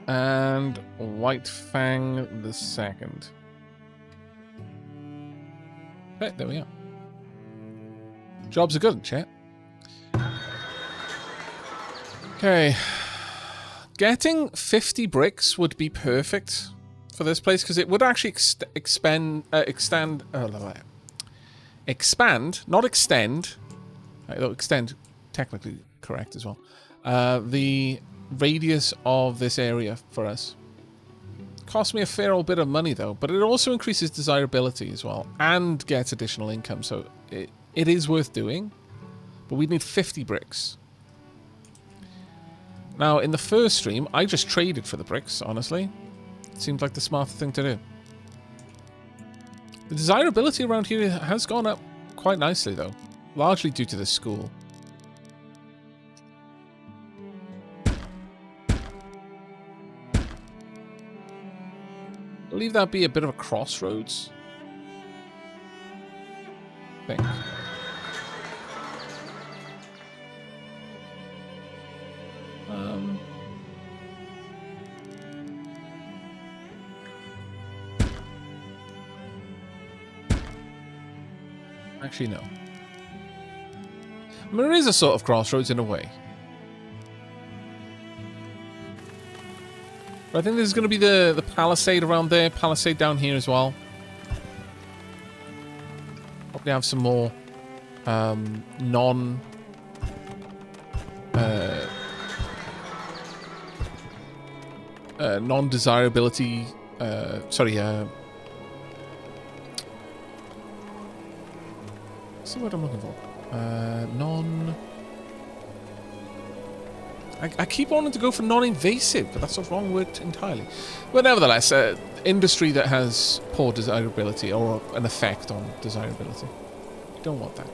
And White Fang the second. Okay, there we are. Jobs are good, chat. Okay. Getting 50 bricks would be perfect for this place because it would actually expand, not extend. Though extend, technically correct as well. The radius of this area for us. Costs me a fair old bit of money though, but it also increases desirability as well and gets additional income, so it is worth doing. But we need 50 bricks. Now, in the first stream, I just traded for the bricks, honestly. It seemed like the smarter thing to do. The desirability around here has gone up quite nicely, though. Largely due to the school. I'll leave that be a bit of a crossroads. I think. Actually, no. I mean, it is a sort of crossroads in a way. But I think there's going to be the palisade around there, palisade down here as well. Probably have some more non-desirability. What's the word I'm looking for? I keep wanting to go for non-invasive, but that's the wrong word entirely. But nevertheless, industry that has poor desirability or an effect on desirability. Don't want that.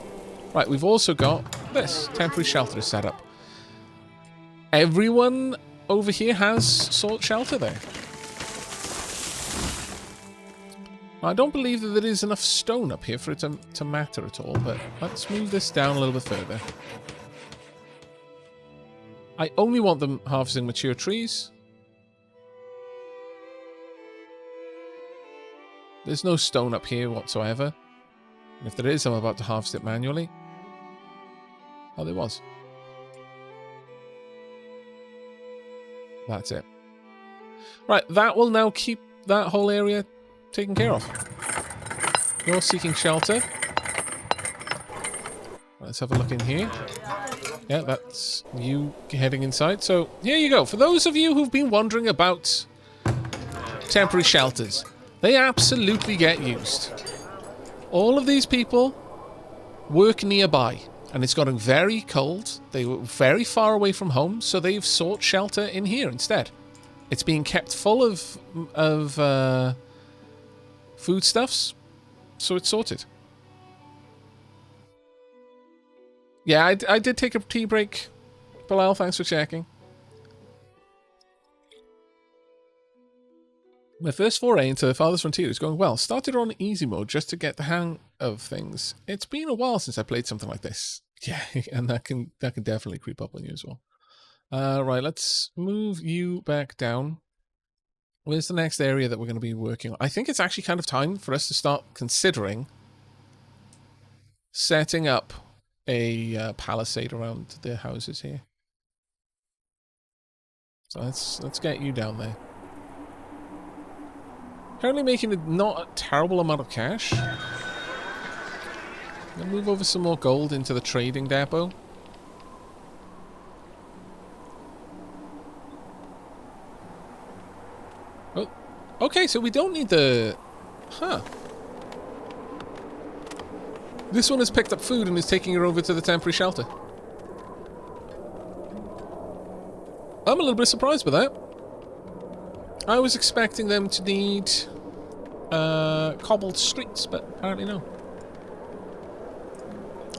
Right, we've also got this. Temporary shelter is set up. Everyone over here has sought shelter there. I don't believe that there is enough stone up here for it to matter at all, but let's move this down a little bit further. I only want them harvesting mature trees. There's no stone up here whatsoever. And if there is, I'm about to harvest it manually. Oh, there was. That's it. Right, that will now keep that whole area taken care of. You're seeking shelter. Let's have a look in here. Yeah, that's you heading inside. So, here you go. For those of you who've been wondering about temporary shelters, they absolutely get used. All of these people work nearby, and it's gotten very cold. They were very far away from home, so they've sought shelter in here instead. It's being kept full of foodstuffs, so it's sorted. Yeah, I did take a tea break. Bilal, thanks for checking. My first foray into Farthest Frontier is going well. Started on easy mode just to get the hang of things. It's been a while since I played something like this. Yeah, and that can definitely creep up on you as well. Right, let's move you back down. Where's the next area that we're going to be working on? I think it's actually kind of time for us to start considering setting up a palisade around the houses here. So let's get you down there. Currently making not a terrible amount of cash. I'll move over some more gold into the trading depot. Oh, okay, so we don't need the... Huh. This one has picked up food and is taking her over to the temporary shelter. I'm a little bit surprised by that. I was expecting them to need cobbled streets, but apparently no.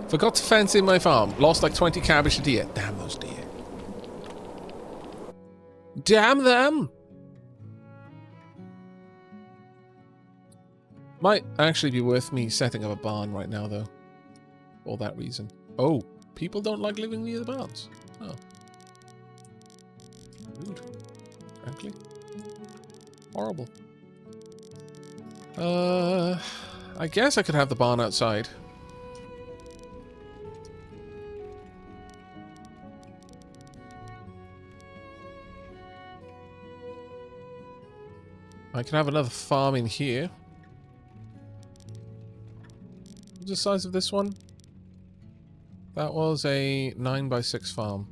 Forgot to fence in my farm. Lost like 20 cabbage a deer. Damn those deer. Damn them! Might actually be worth me setting up a barn right now, though. For that reason. Oh, people don't like living near the barns. Oh. Rude. frankly. Horrible. I guess I could have the barn outside. I can have another farm in here. What's the size of this one? That was a 9x6 farm.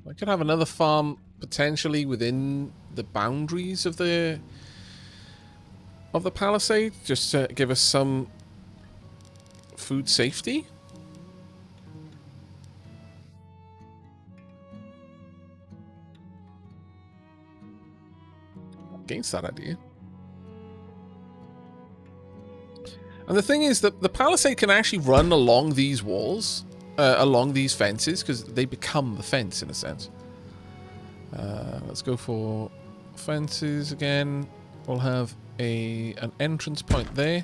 I could have another farm potentially within the boundaries of the palisade, just to give us some food safety. Against that idea. And the thing is that the palisade can actually run along these walls, along these fences, because they become the fence in a sense. Let's go for fences again. We'll have an entrance point there,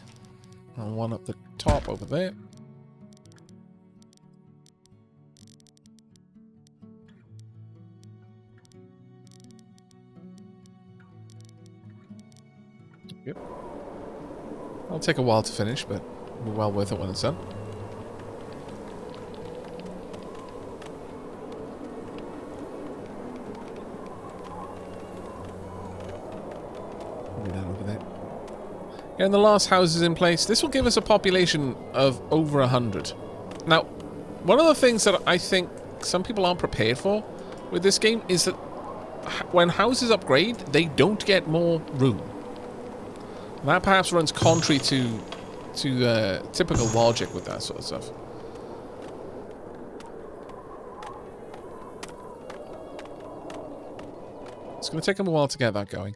and one up the top over there. Yep. It'll take a while to finish, but it'll be well worth it when it's done. And the last house is in place. This will give us a population of over 100. Now, one of the things that I think some people aren't prepared for with this game is that when houses upgrade, they don't get more room. And that perhaps runs contrary to typical logic with that sort of stuff. It's going to take them a while to get that going.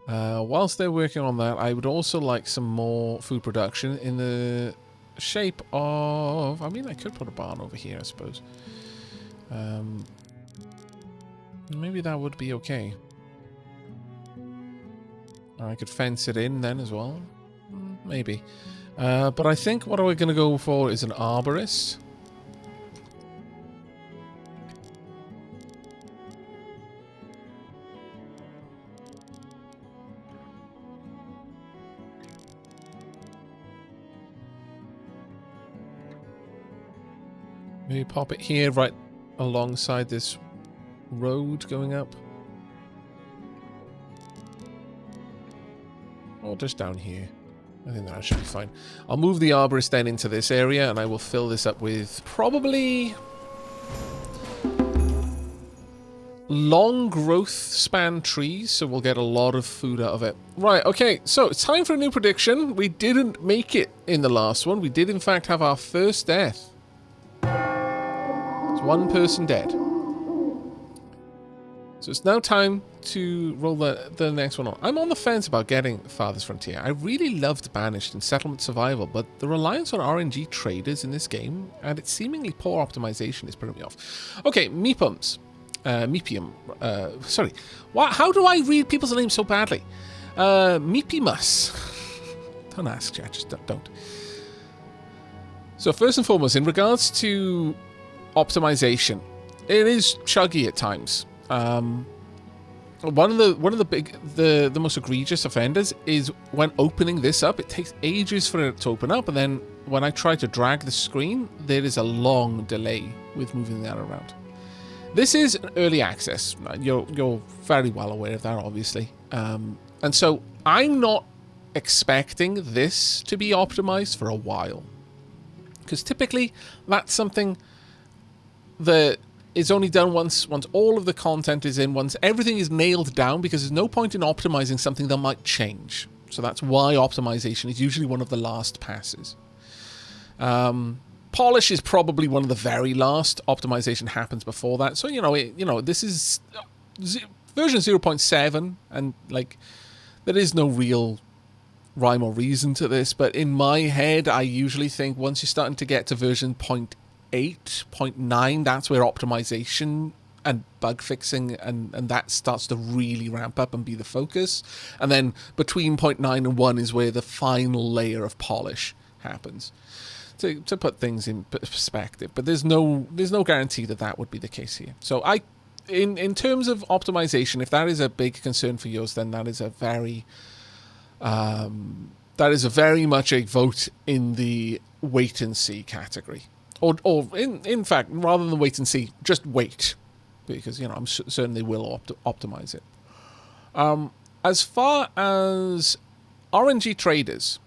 Whilst they're working on that, I would also like some more food production in the shape of... I mean, I could put a barn over here, I suppose. Maybe that would be okay. Or I could fence it in then as well. Maybe. But I think what we're going to go for is an arborist. Maybe pop it here, right alongside this road going up. Or just down here. I think that should be fine. I'll move the arborist then into this area, and I will fill this up with probably long growth span trees, so we'll get a lot of food out of it. Right, okay, so it's time for a new prediction. We didn't make it in the last one. We did, in fact, have our first death. One person dead. So it's now time to roll the next one on. I'm on the fence about getting Farthest Frontier. I really loved Banished and Settlement Survival, but the reliance on RNG traders in this game and its seemingly poor optimization is putting me off. Okay, Meepums. Meepium. Sorry. How do I read people's names so badly? Meepimus. Don't ask, chat. Just don't. So first and foremost, in regards to optimization, it is chuggy at times. One of the most egregious offenders is when opening this up. It takes ages for it to open up, and then when I try to drag the screen, there is a long delay with moving that around. This is an early access. You're very well aware of that, obviously. And so I'm not expecting this to be optimized for a while, because typically that's something that is only done once all of the content is in, once everything is nailed down, because there's no point in optimizing something that might change. So that's why optimization is usually one of the last passes. Polish is probably one of the very last. Optimization happens before that. So, this is version 0.7, and like there is no real rhyme or reason to this, but in my head I usually think once you're starting to get to version 0.8, 0.9, that's where optimization and bug fixing and that starts to really ramp up and be the focus. And then between 0.9 and 1 is where the final layer of polish happens. to put things in perspective. But there's no guarantee that that would be the case here. So in terms of optimization, if that is a big concern for yours, then that is a very much a vote in the wait and see category, or in fact, rather than wait and see, just wait, because I'm certain they will optimize it. As far as RNG traders,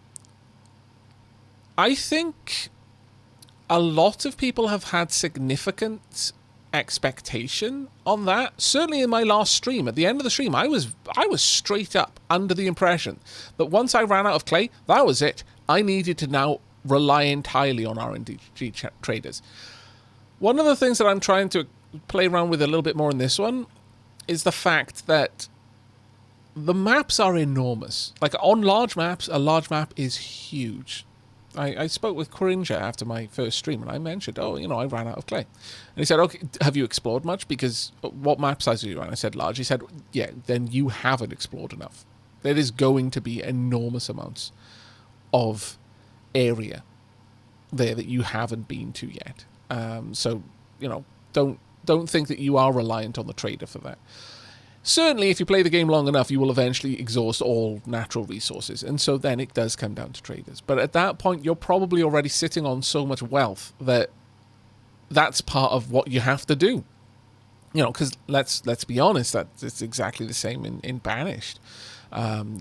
I think a lot of people have had significant expectation on that. Certainly in my last stream, at the end of the stream, I was straight up under the impression that once I ran out of clay, that was it. I needed to now rely entirely on RNG traders. One of the things that I'm trying to play around with a little bit more in this one is the fact that the maps are enormous. Like on large maps, a large map is huge. I spoke with Cringer after my first stream, and I mentioned, I ran out of clay. And he said, okay, have you explored much? Because what map size are you on? I said large. He said, yeah, then you haven't explored enough. There is going to be enormous amounts of area there that you haven't been to yet. So, don't think that you are reliant on the trader for that. Certainly, if you play the game long enough, you will eventually exhaust all natural resources, and so then it does come down to traders. But at that point, you're probably already sitting on so much wealth that that's part of what you have to do. Because let's be honest, that it's exactly the same in Banished.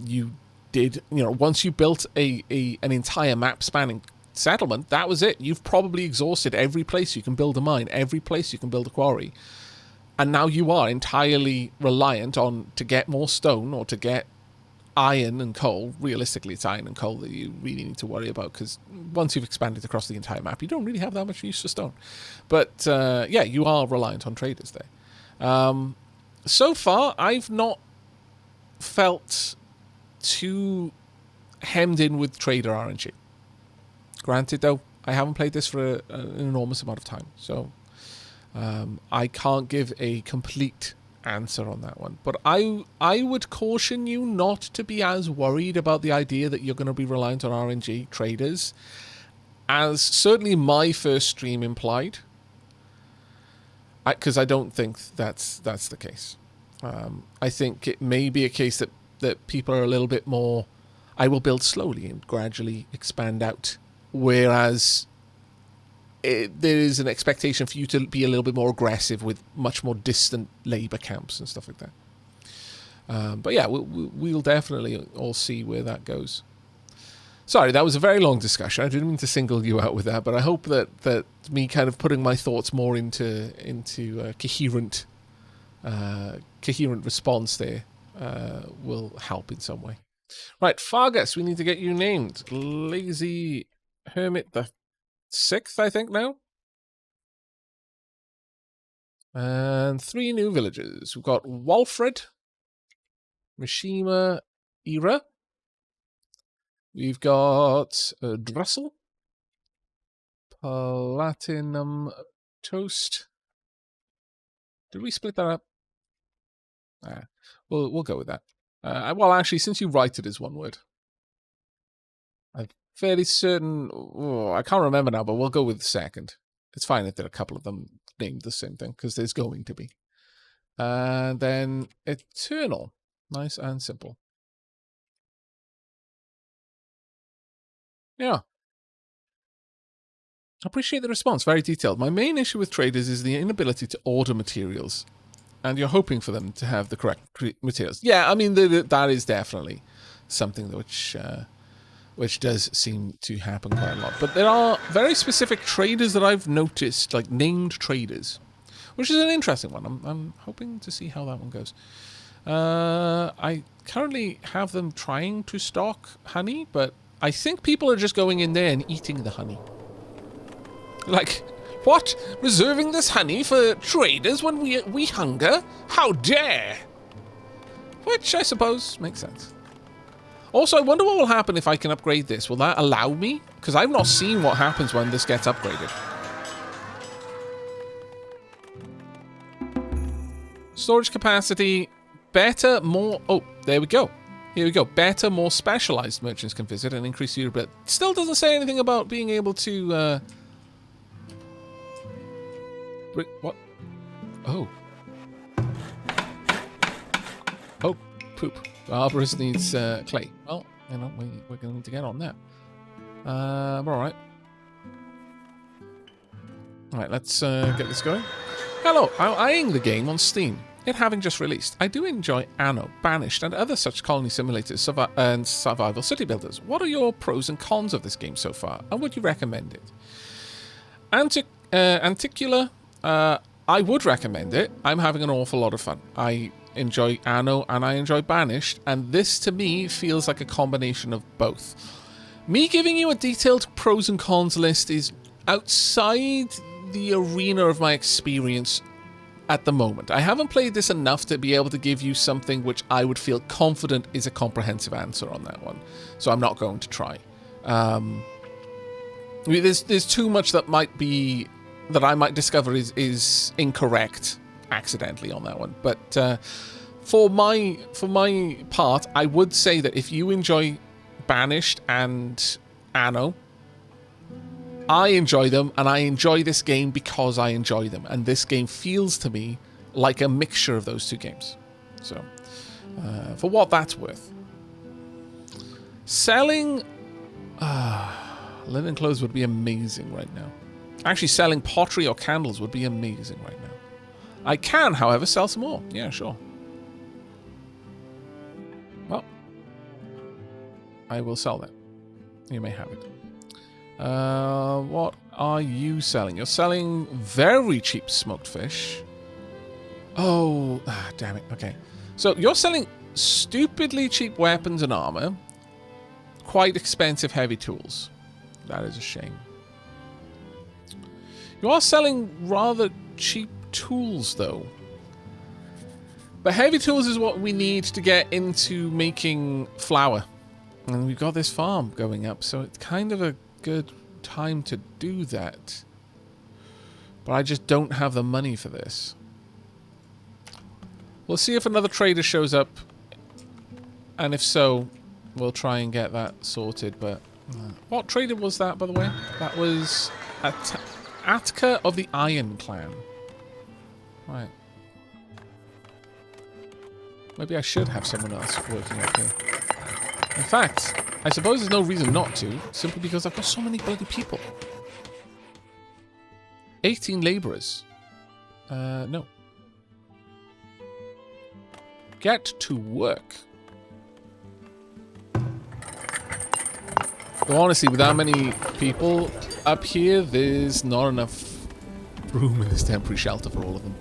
You did, once you built an entire map-spanning settlement, that was it. You've probably exhausted every place you can build a mine, every place you can build a quarry. And now you are entirely reliant on, to get more stone or to get iron and coal. Realistically, it's iron and coal that you really need to worry about, because once you've expanded across the entire map, you don't really have that much use for stone. But yeah, you are reliant on traders there. So far, I've not felt too hemmed in with trader RNG. Granted, though, I haven't played this for an enormous amount of time, so I can't give a complete answer on that one. But I would caution you not to be as worried about the idea that you're going to be reliant on RNG traders, as certainly my first stream implied, because I don't think that's the case. I think it may be a case that people are a little bit more, I will build slowly and gradually expand out, whereas there is an expectation for you to be a little bit more aggressive with much more distant labor camps and stuff like that. But yeah, we'll definitely all see where that goes. Sorry, that was a very long discussion. I didn't mean to single you out with that, but I hope that me kind of putting my thoughts more into coherent response there will help in some way. Right, Fargus, we need to get you named. Lazy Hermit the 6th, I think, now. And 3 new villages. We've got Walfred, Mishima Era. We've got Drussel, Platinum Toast. Did we split that up? We'll go with that. Well, actually, since you write it as one word, I'm fairly certain. I can't remember now, but we'll go with the second. It's fine if there are a couple of them named the same thing, because there's going to be. And then Eternal. Nice and simple. Yeah. I appreciate the response. Very detailed. My main issue with traders is the inability to order materials. And you're hoping for them to have the correct materials. Yeah, I mean, that is definitely something which does seem to happen quite a lot. But there are very specific traders that I've noticed, like named traders, which is an interesting one. I'm hoping to see how that one goes. I currently have them trying to stock honey, but I think people are just going in there and eating the honey. Like, what? Reserving this honey for traders when we hunger? How dare! Which I suppose makes sense. Also, I wonder what will happen if I can upgrade this. Will that allow me? Because I've not seen what happens when this gets upgraded. Storage capacity, better, more... Oh, there we go. Here we go. Better, more specialized merchants can visit and increase your ability. Still doesn't say anything about being able to... What? Oh. Oh, poop. The arborist needs clay. Well, you know, we're going to need to get on that. Alright. Alright, let's get this going. Hello, I'm eyeing the game on Steam. It having just released. I do enjoy Anno, Banished, and other such colony simulators and survival city builders. What are your pros and cons of this game so far, and would you recommend it? Anticular, I would recommend it. I'm having an awful lot of fun. I enjoy Anno and I enjoy Banished, and this to me feels like a combination of both. Me giving you a detailed pros and cons list is outside the arena of my experience at the moment. I haven't played this enough to be able to give you something which I would feel confident is a comprehensive answer on that one. So I'm not going to try. There's too much that I might discover is incorrect accidentally on that one. But for my part, I would say that if you enjoy Banished and Anno, I enjoy them, and I enjoy this game because I enjoy them. And this game feels to me like a mixture of those two games. So, for what that's worth. Selling linen clothes would be amazing right now. Actually, selling pottery or candles would be amazing right now. I can, however, sell some more. Yeah, sure. Well, I will sell that. You may have it. What are you selling? You're selling very cheap smoked fish. Oh, damn it. Okay. So you're selling stupidly cheap weapons and armor. Quite expensive heavy tools. That is a shame. You are selling rather cheap tools, though. But heavy tools is what we need to get into making flour. And we've got this farm going up, so it's kind of a good time to do that. But I just don't have the money for this. We'll see if another trader shows up. And if so, we'll try and get that sorted. But what trader was that, by the way? That was Atka of the Iron Clan. Right. Maybe I should have someone else working up here. In fact, I suppose there's no reason not to, simply because I've got so many bloody people. 18 laborers. No. Get to work. But honestly, with that many people up here, there's not enough room in this temporary shelter for all of them.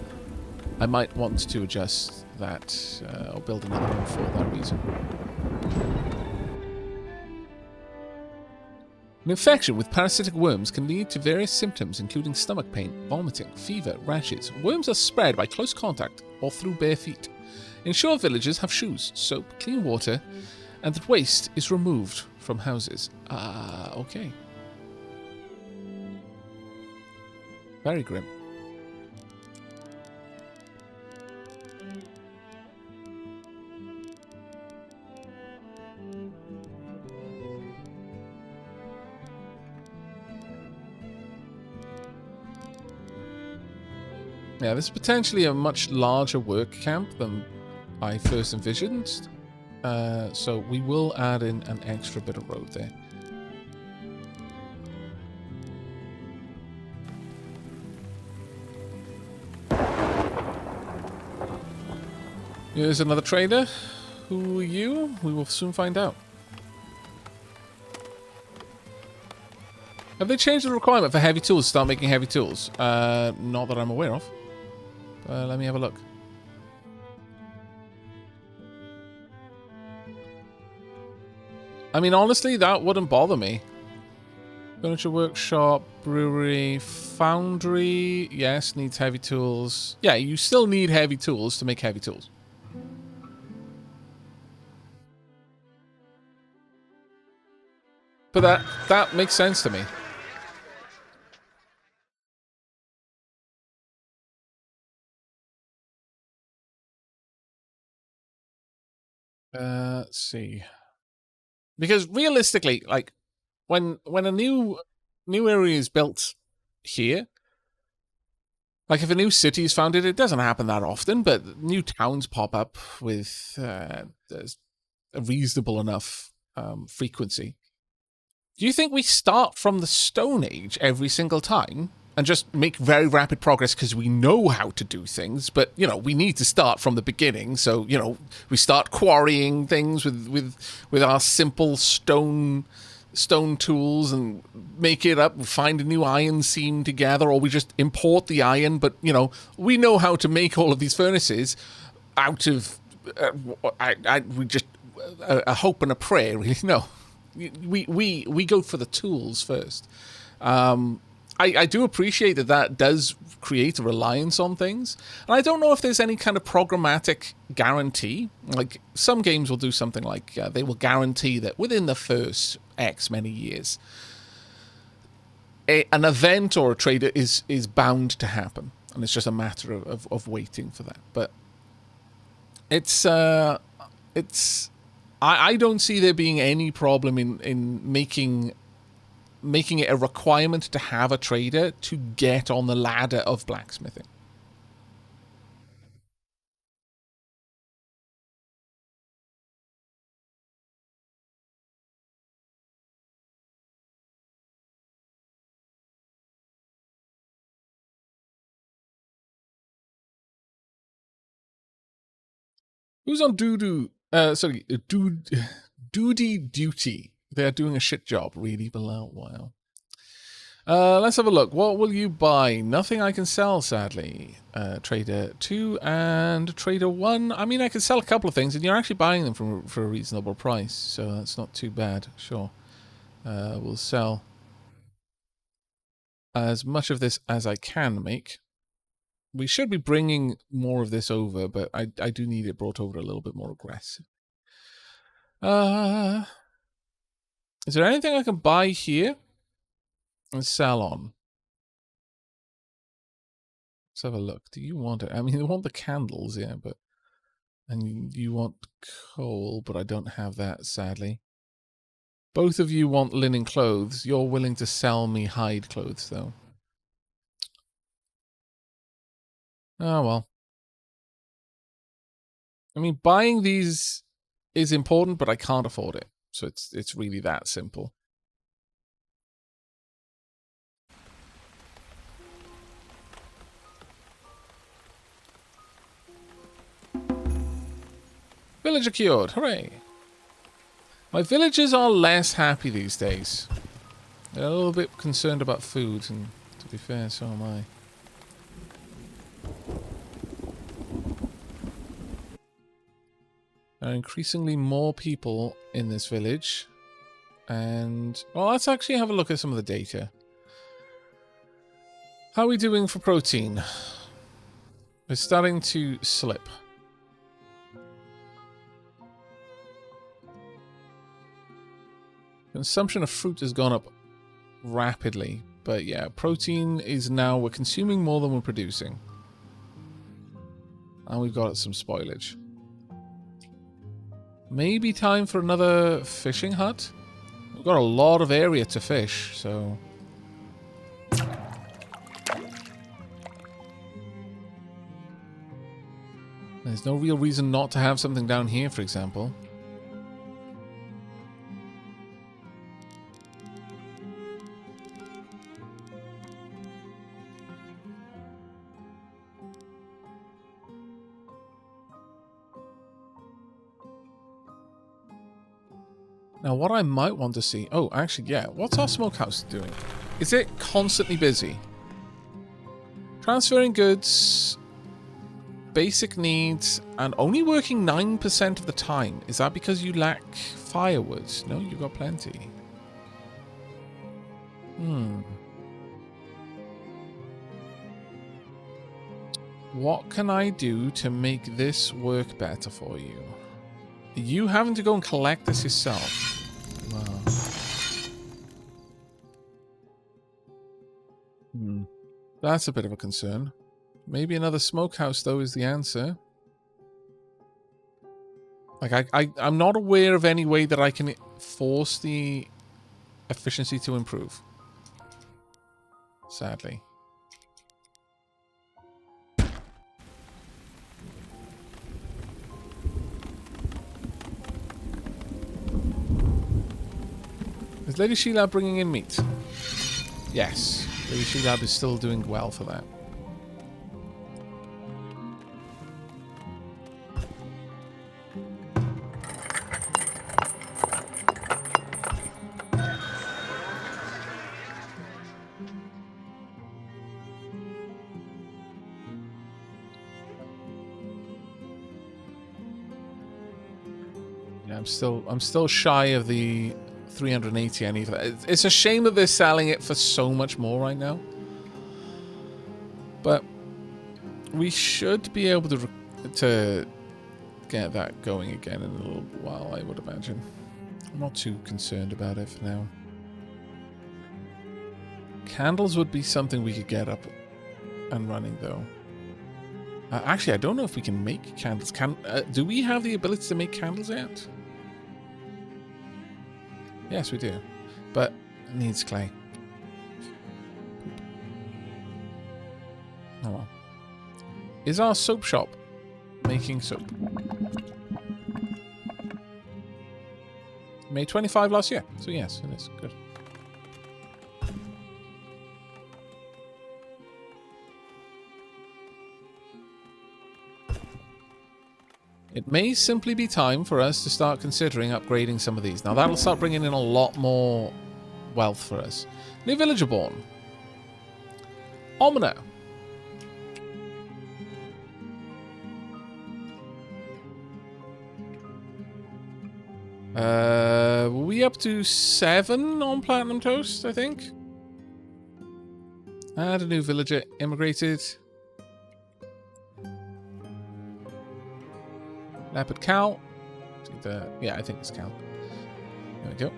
I might want to adjust that, or build another one for that reason. An infection with parasitic worms can lead to various symptoms, including stomach pain, vomiting, fever, rashes. Worms are spread by close contact or through bare feet. Ensure villagers have shoes, soap, clean water, and that waste is removed from houses. Okay. Very grim. Yeah, this is potentially a much larger work camp than I first envisioned. So we will add in an extra bit of road there. Here's another trader. Who are you? We will soon find out. Have they changed the requirement for heavy tools to start making heavy tools? Not that I'm aware of. Let me have a look. I mean, honestly, that wouldn't bother me. Furniture workshop, brewery, foundry. Yes, needs heavy tools. Yeah, you still need heavy tools to make heavy tools. But that makes sense to me. Let's see. Because realistically, like when a new area is built here, like if a new city is founded, it doesn't happen that often, but new towns pop up with a reasonable enough frequency. Do you think we start from the Stone Age every single time and just make very rapid progress because we know how to do things? But, you know, we need to start from the beginning. So, you know, we start quarrying things with our simple stone tools and make it up, find a new iron seam together, or we just import the iron. But, you know, we know how to make all of these furnaces out of, we just, a hope and a prayer, really. No. We go for the tools first. I do appreciate that does create a reliance on things. And I don't know if there's any kind of programmatic guarantee. Like, some games will do something like they will guarantee that within the first X many years, an event or a trader is bound to happen. And it's just a matter of waiting for that. But it's I don't see there being any problem in making it a requirement to have a trader to get on the ladder of blacksmithing. Who's on Doody duty? They're doing a shit job, really below. Wow. Let's have a look. What will you buy? Nothing I can sell, sadly. Trader 2 and Trader 1. I mean, I can sell a couple of things, and you're actually buying them for a reasonable price, so that's not too bad. Sure. We'll sell as much of this as I can make. We should be bringing more of this over, but I do need it brought over a little bit more aggressive. Is there anything I can buy here and sell on? Let's have a look. Do you want it? I mean, you want the candles, yeah, but... And you want coal, but I don't have that, sadly. Both of you want linen clothes. You're willing to sell me hide clothes, though. Oh, well. I mean, buying these is important, but I can't afford it. So it's really that simple. Villager cured. Hooray. My villagers are less happy these days. They're a little bit concerned about food, and to be fair, so am I. There are increasingly more people in this village. And, well, let's actually have a look at some of the data. How are we doing for protein? We're starting to slip. Consumption of fruit has gone up rapidly. But yeah, protein is now, we're consuming more than we're producing. And we've got some spoilage. Maybe time for another fishing hut? We've got a lot of area to fish, so... There's no real reason not to have something down here, for example. Now, what I might want to see... Oh, actually, yeah. What's our smokehouse doing? Is it constantly busy? Transferring goods... Basic needs... And only working 9% of the time. Is that because you lack firewood? No, you've got plenty. What can I do to make this work better for you? You having to go and collect this yourself. Wow. That's a bit of a concern. Maybe another smokehouse, though, is the answer. Like, I'm not aware of any way that I can force the efficiency to improve. Sadly. Is Lady Sheila bringing in meat? Yes. Lady Sheila is still doing well for that. Yeah, I'm still shy of the 380 I need for that. It's a shame that they're selling it for so much more right now. But we should be able to get that going again in a little while, I would imagine. I'm not too concerned about it for now. Candles would be something we could get up and running, though. Actually, I don't know if we can make candles. Do we have the ability to make candles yet? Yes, we do. But it needs clay. Oh well. Is our soap shop making soap? Made 25 last year. So yes, it is. Good. It may simply be time for us to start considering upgrading some of these. Now that'll start bringing in a lot more wealth for us. New villager born. Omino. Were we up to 7 on Platinum Toast, I think? And a new villager immigrated. Leopard cow. Yeah, I think it's cow. There we go.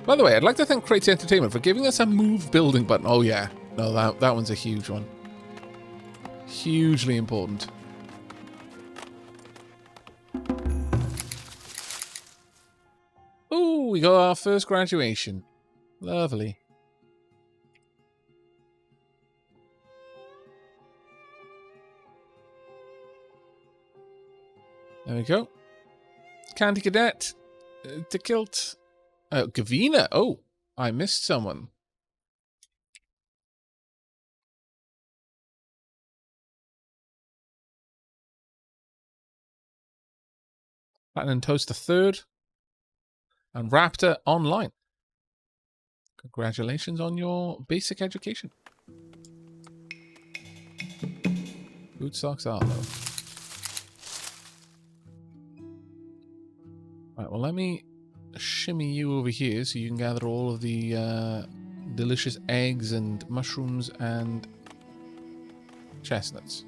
By the way, I'd like to thank Crazy Entertainment for giving us a move building button. Oh yeah. No, that one's a huge one. Hugely important. Ooh, we got our first graduation. Lovely. There we go. Candy Cadet. Dekilt. Gavina. Oh, I missed someone. Platinum Toast the third. And Raptor Online. Congratulations on your basic education. Food stocks are low. Right, well, let me shimmy you over here so you can gather all of the delicious eggs and mushrooms and chestnuts.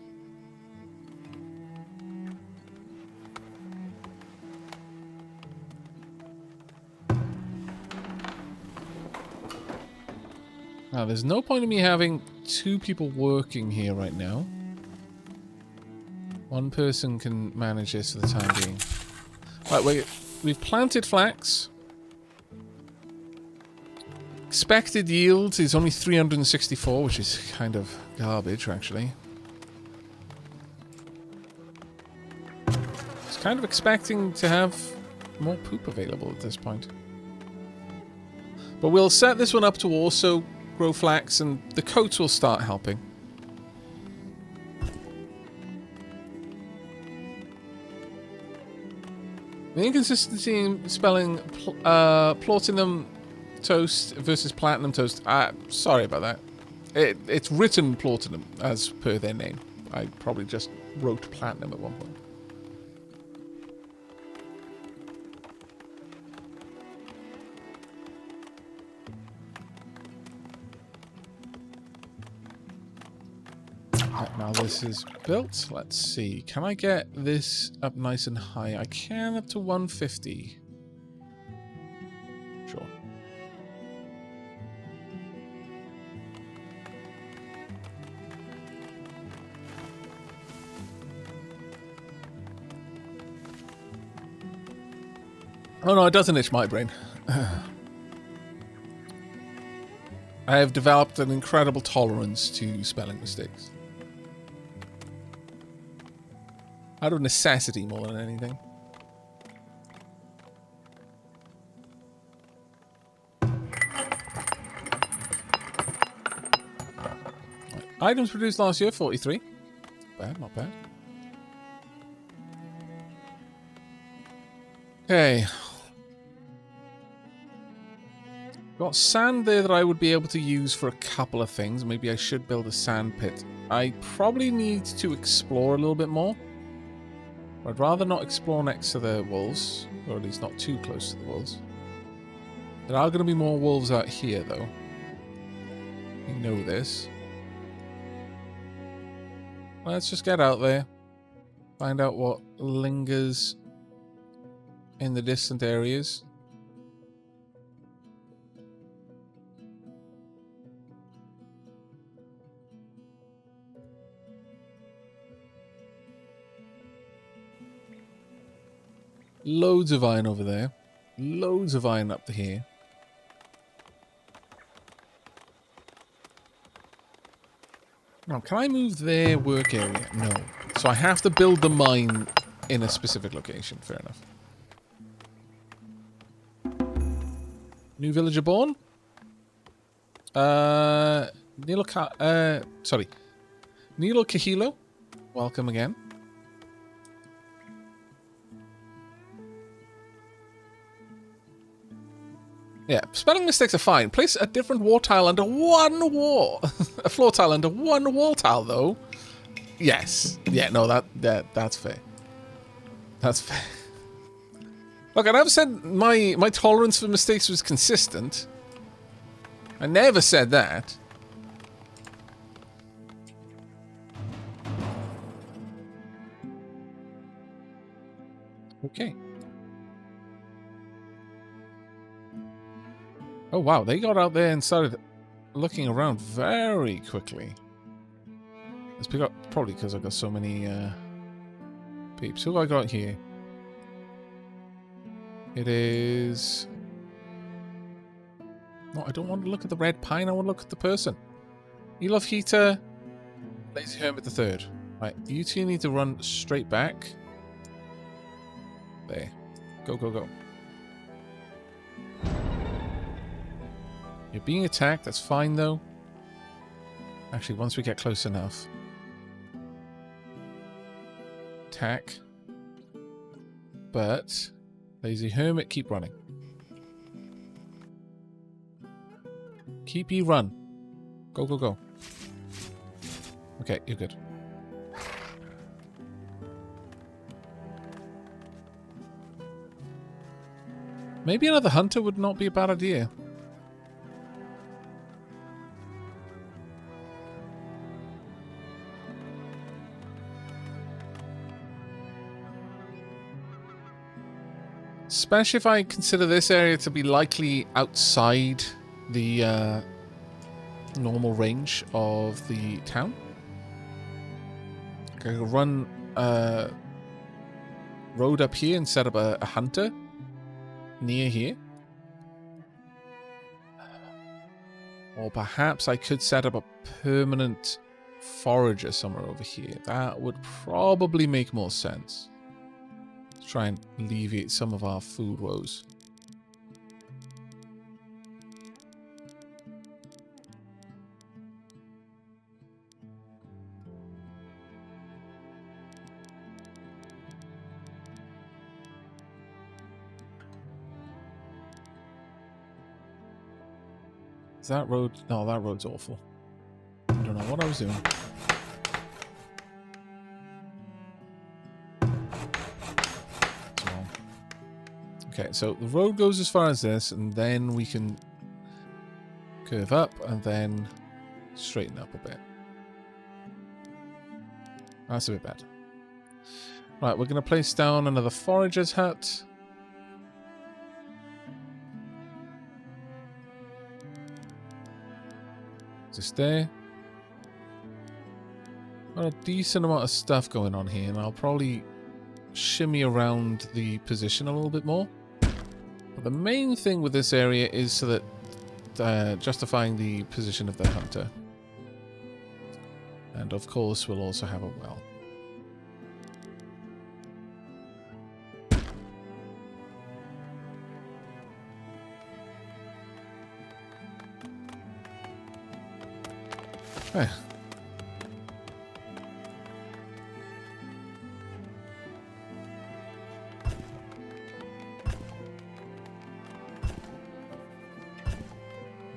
Now, there's no point in me having 2 people working here right now. One person can manage this for the time being. Right, we've planted flax. Expected yield is only 364, which is kind of garbage, actually. It's kind of expecting to have more poop available at this point. But we'll set this one up to also grow flax, and the coats will start helping. The inconsistency in spelling platinum toast versus platinum toast. Sorry about that. It's written platinum as per their name. I probably just wrote platinum at one point. Right, now this is built. Let's see. Can I get this up nice and high? I can, up to 150. Sure. Oh no, it doesn't itch my brain. I have developed an incredible tolerance to spelling mistakes. Out of necessity more than anything. Items produced last year, 43. Bad, not bad. Okay. Got sand there that I would be able to use for a couple of things. Maybe I should build a sand pit. I probably need to explore a little bit more. I'd rather not explore next to the wolves, or at least not too close to the wolves. There are going to be more wolves out here, though. We know this. Let's just get out there. Find out what lingers in the distant areas. Loads of iron over there. Loads of iron up to here. Now, can I move their work area? No. So I have to build the mine in a specific location. Fair enough. New villager born? Nilo Kahilo. Welcome again. Yeah, spelling mistakes are fine. Place a different wall tile under one wall. A floor tile under one wall tile, though. Yes. Yeah, no, that's fair. That's fair. Look, I never said my tolerance for mistakes was consistent. I never said that. Okay. Oh wow, they got out there and started looking around very quickly. Let's pick up, probably because I've got so many peeps. Who have I got here? It is... No, I don't want to look at the red pine, I want to look at the person. Elov Heater, Lazy Hermit the Third. Right, you two need to run straight back. There. Go, go, go. You're being attacked, that's fine though. Actually, once we get close enough. Attack. But, Lazy Hermit, keep running. Keep ye run. Go, go, go. Okay, you're good. Maybe another hunter would not be a bad idea. Especially if I consider this area to be likely outside the normal range of the town. I could run a road up here and set up a hunter near here. Or perhaps I could set up a permanent forager somewhere over here. That would probably make more sense. Try and alleviate some of our food woes. Is that road? No, that road's awful. I don't know what I was doing. Okay, so the road goes as far as this, and then we can curve up and then straighten up a bit. That's a bit bad. Right, we're going to place down another forager's hut. Just there. Got a decent amount of stuff going on here, and I'll probably shimmy around the position a little bit more. But the main thing with this area is so that justifying the position of the hunter. And of course, we'll also have a well. Eh.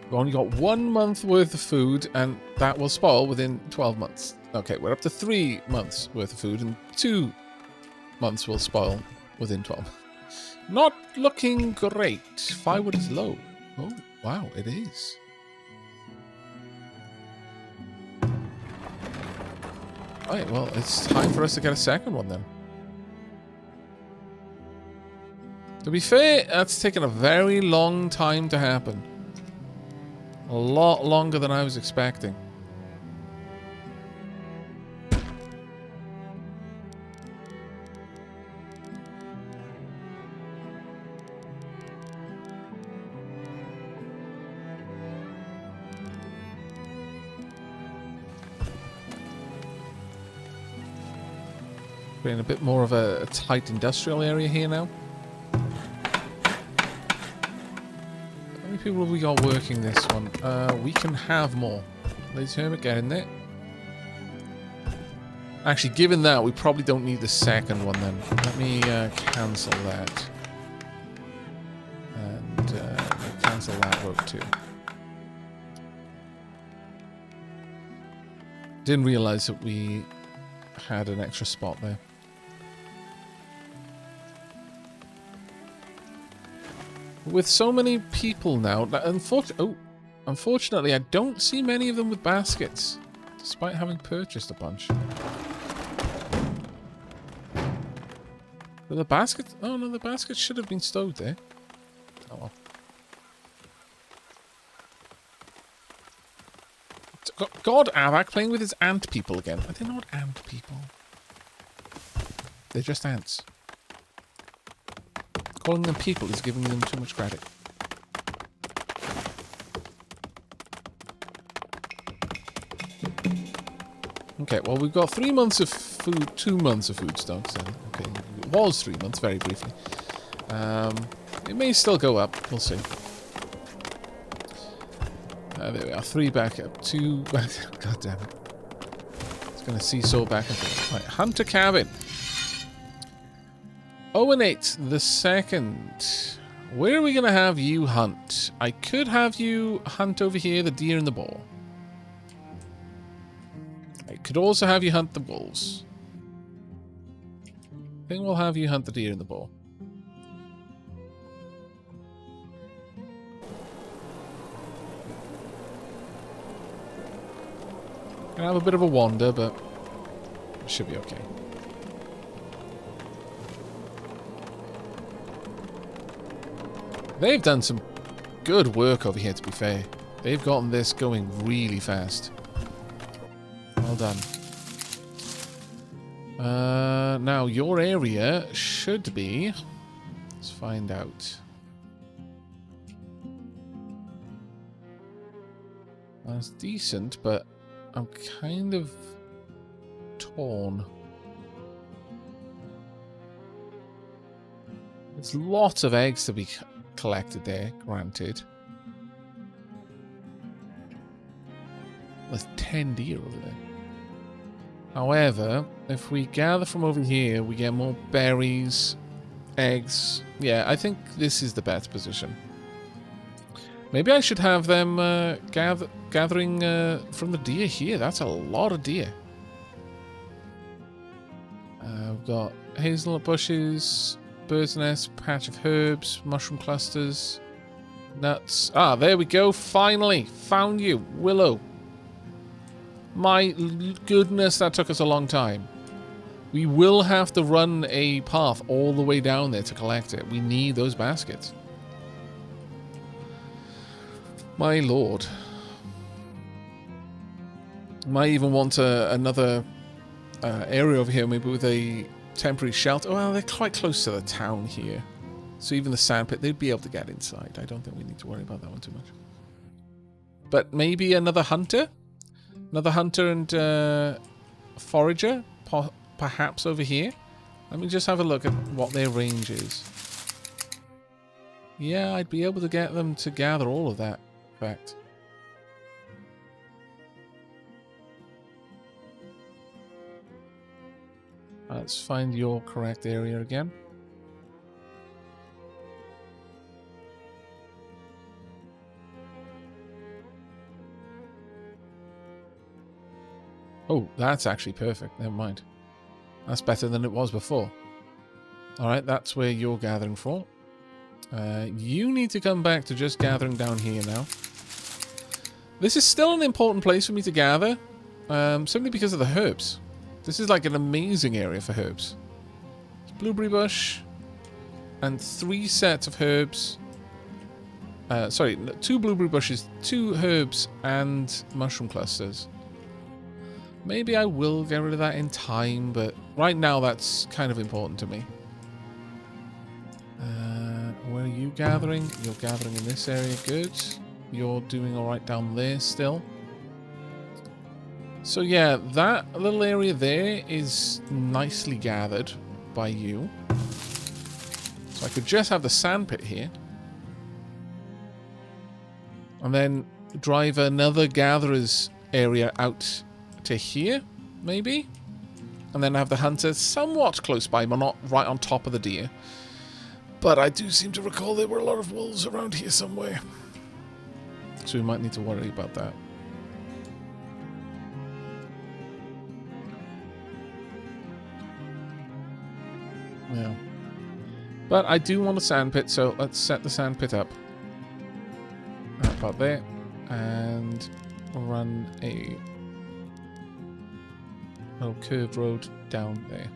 We've only got 1 month worth of food, and that will spoil within 12 months. Okay, we're up to 3 months worth of food, and 2 months will spoil within 12. Not looking great. Firewood is low. Oh, wow, it is. Right, well, it's time for us to get a second one then. To be fair, that's taken a very long time to happen. A lot longer than I was expecting. We're in a bit more of a tight industrial area here now. How many people have we got working this one? We can have more. Ladies Hermit, get in there. Actually, given that, we probably don't need the second one then. Let me cancel that. And cancel that work too. Didn't realize that we had an extra spot there. With so many people now, unfortunately, I don't see many of them with baskets, despite having purchased a bunch. But the basket? Oh no, the basket should have been stowed there. Oh well. God, Aavak playing with his ant people again. Are they not ant people? They're just ants. Calling them people is giving them too much credit. Okay, well, we've got 3 months of food, 2 months of food stocks. Okay, it was 3 months, very briefly. It may still go up. We'll see. There we are. 3 back up. 2 back up. God damn it. It's going to seesaw back and forth. Right, Hunter Cabin. Owen 8 the second. Where are we going to have you hunt? I could have you hunt over here, the deer and the boar. I could also have you hunt the wolves. I think we'll have you hunt the deer and the boar. Gonna have a bit of a wander, but it should be okay. They've done some good work over here, to be fair. They've gotten this going really fast. Well done. Now, your area should be... Let's find out. That's decent, but I'm kind of torn. There's lots of eggs to be collected there, granted. There's 10 deer over there. However, if we gather from over here, we get more berries, eggs. Yeah, I think this is the best position. Maybe I should have them gathering from the deer here. That's a lot of deer. We've got hazelnut bushes, bird's nest, patch of herbs, mushroom clusters, nuts. Ah, there we go. Finally, found you, Willow. My goodness, that took us a long time. We will have to run a path all the way down there to collect it. We need those baskets. My lord. Might even want another area over here, maybe with a temporary shelter. Well, they're quite close to the town here. So even the sandpit, they'd be able to get inside. I don't think we need to worry about that one too much. But maybe another hunter? Another hunter and forager? Perhaps over here? Let me just have a look at what their range is. Yeah, I'd be able to get them to gather all of that, in fact. Let's find your correct area again. Oh, that's actually perfect. Never mind. That's better than it was before. Alright, that's where you're gathering for. You need to come back to just gathering down here now. This is still an important place for me to gather. Simply because of the herbs. This is like an amazing area for herbs. Blueberry bush. And 3 sets of herbs. Sorry, 2 blueberry bushes, 2 herbs, and mushroom clusters. Maybe I will get rid of that in time, but right now that's kind of important to me. Where are you gathering? You're gathering in this area. Good. You're doing alright down there still. So yeah, that little area there is nicely gathered by you. So I could just have the sandpit here. And then drive another gatherer's area out to here, maybe? And then have the hunter somewhat close by, but not right on top of the deer. But I do seem to recall there were a lot of wolves around here somewhere. So we might need to worry about that. Yeah. But I do want a sandpit, so let's set the sandpit up. About there. And run a little curved road down there.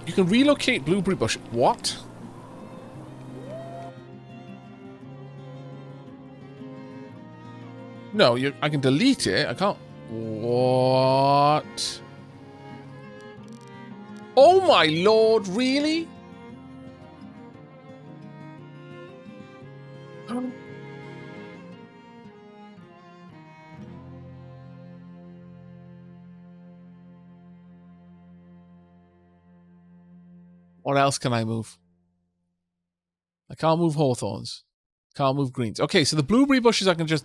You can relocate blueberry bush. What? No, I can delete it. I can't. What? Oh my lord, really? What else can I move? I can't move hawthorns. Can't move greens. Okay, so the blueberry bushes I can just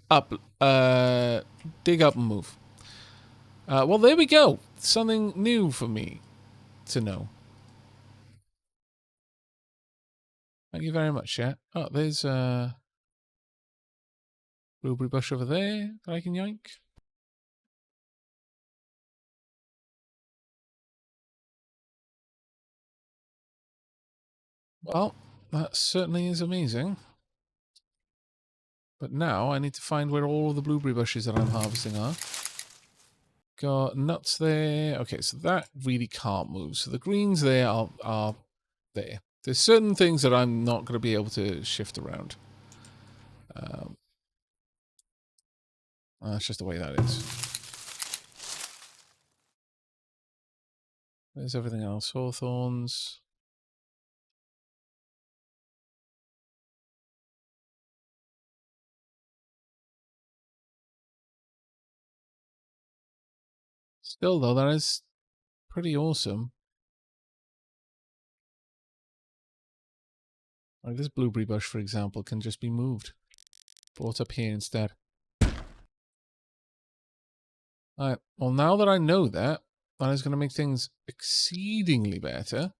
dig up and move. Well, there we go. Something new for me to know. Thank you very much, yeah. Oh, there's a blueberry bush over there that I can yoink. Well, that certainly is amazing. But now I need to find where all the blueberry bushes that I'm harvesting are. Got nuts there. Okay, so that really can't move. So the greens there are there. There's certain things that I'm not going to be able to shift around. That's just the way that is. There's everything else. Hawthorns. Still, though, that is pretty awesome. Like this blueberry bush, for example, can just be moved. Brought up here instead. Alright, well, now that I know that, that is going to make things exceedingly better.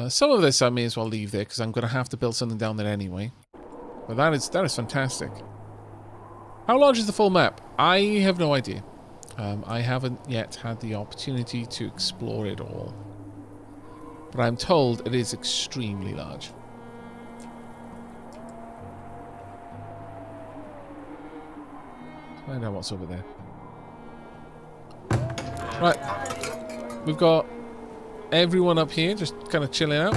Some of this I may as well leave there, because I'm going to have to build something down there anyway. But that is fantastic. How large is the full map? I have no idea. I haven't yet had the opportunity to explore it all. But I'm told it is extremely large. Let's find out what's over there. Right. We've got everyone up here just kind of chilling out.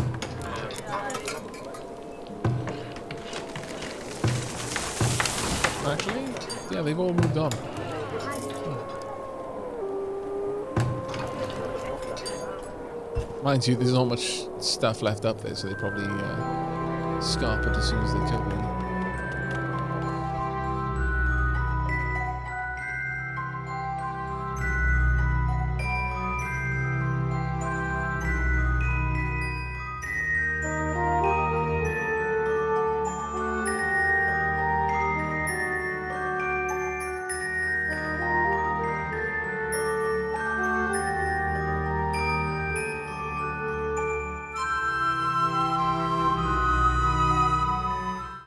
Actually, Yeah, they've all moved on. Mind you, there's not much stuff left up there, so they probably scarp it as soon as they come in.